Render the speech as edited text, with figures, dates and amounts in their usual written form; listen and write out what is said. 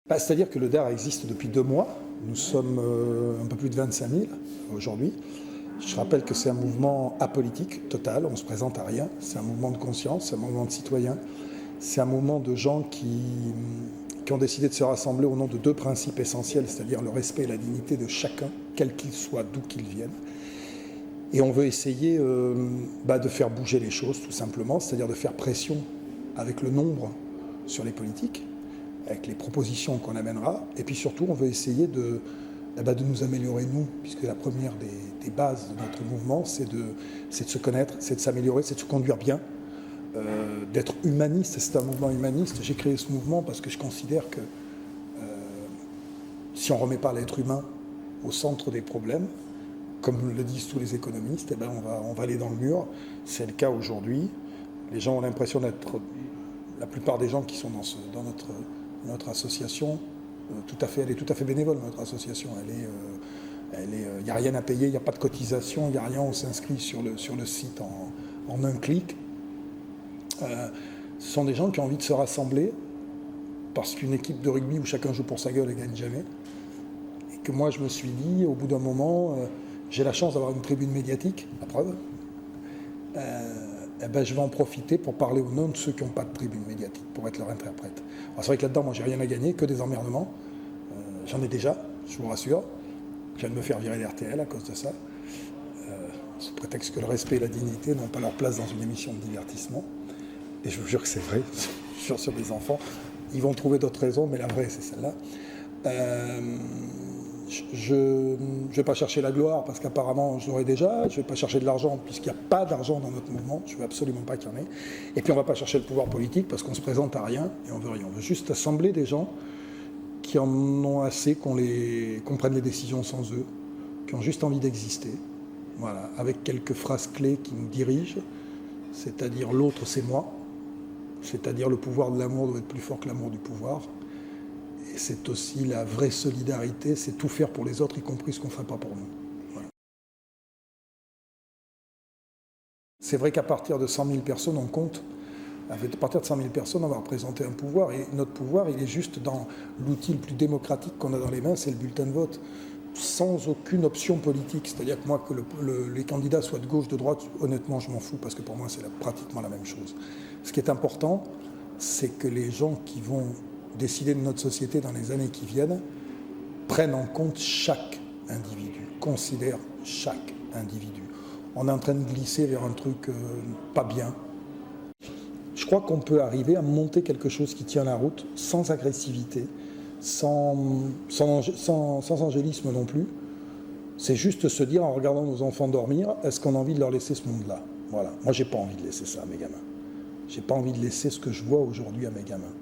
C'est-à-dire que le DAR existe depuis 2 mois. Nous sommes un peu plus de 25 000 aujourd'hui. Je rappelle que c'est un mouvement apolitique total, on ne se présente à rien. C'est un mouvement de conscience, c'est un mouvement de citoyens. C'est un mouvement de gens qui ont décidé de se rassembler au nom de 2 principes essentiels, c'est-à-dire le respect et la dignité de chacun, quel qu'il soit, d'où qu'il vienne. Et on veut essayer de faire bouger les choses, tout simplement, c'est-à-dire de faire pression avec le nombre sur les politiques, avec les propositions qu'on amènera. Et puis surtout, on veut essayer de nous améliorer, nous, puisque la première des bases de notre mouvement, c'est de se connaître, c'est de s'améliorer, c'est de se conduire bien, d'être humaniste. C'est un mouvement humaniste. J'ai créé ce mouvement parce que je considère que si on ne remet pas l'être humain au centre des problèmes, comme le disent tous les économistes, on va aller dans le mur. C'est le cas aujourd'hui. Les gens ont l'impression d'être... La plupart des gens qui sont dans notre association, elle est tout à fait bénévole, notre association. Il n'y a rien à payer, il n'y a pas de cotisation, il n'y a rien, on s'inscrit sur le site en un clic. Ce sont des gens qui ont envie de se rassembler parce qu'une équipe de rugby où chacun joue pour sa gueule ne gagne jamais. Et que moi je me suis dit, au bout d'un moment, j'ai la chance d'avoir une tribune médiatique, la preuve. Je vais en profiter pour parler au nom de ceux qui n'ont pas de tribune médiatique, pour être leur interprète. C'est vrai que là-dedans, moi, j'ai rien à gagner, que des emmerdements. J'en ai déjà, je vous rassure. Je viens de me faire virer d'RTL à cause de ça, sous prétexte que le respect et la dignité n'ont pas leur place dans une émission de divertissement. Et je vous jure que c'est vrai, je jure sur mes enfants. Ils vont trouver d'autres raisons, mais la vraie, c'est celle-là. Je ne vais pas chercher la gloire parce qu'apparemment je l'aurai déjà, je ne vais pas chercher de l'argent puisqu'il n'y a pas d'argent dans notre mouvement, je ne veux absolument pas qu'il y en ait. Et puis on ne va pas chercher le pouvoir politique parce qu'on se présente à rien et on veut rien. On veut juste assembler des gens qui en ont assez qu'on prenne les décisions sans eux, qui ont juste envie d'exister, voilà, avec quelques phrases clés qui nous dirigent, c'est-à-dire l'autre c'est moi, c'est-à-dire le pouvoir de l'amour doit être plus fort que l'amour du pouvoir. Et c'est aussi la vraie solidarité, c'est tout faire pour les autres, y compris ce qu'on ne ferait pas pour nous. Voilà. C'est vrai qu'à partir de 100 000 personnes, on compte. À partir de 100 000 personnes, on va représenter un pouvoir. Et notre pouvoir, il est juste dans l'outil le plus démocratique qu'on a dans les mains, c'est le bulletin de vote. Sans aucune option politique. C'est-à-dire que moi, que les candidats soient de gauche, de droite, honnêtement, je m'en fous, parce que pour moi, c'est pratiquement la même chose. Ce qui est important, c'est que les gens qui vont décider de notre société dans les années qui viennent prennent en compte chaque individu, considèrent chaque individu. On est en train de glisser vers un truc pas bien. Je crois qu'on peut arriver à monter quelque chose qui tient la route sans agressivité, sans angélisme non plus. C'est juste se dire en regardant nos enfants dormir, est-ce qu'on a envie de leur laisser ce monde-là? Voilà. Moi, j'ai pas envie de laisser ça à mes gamins. J'ai pas envie de laisser ce que je vois aujourd'hui à mes gamins.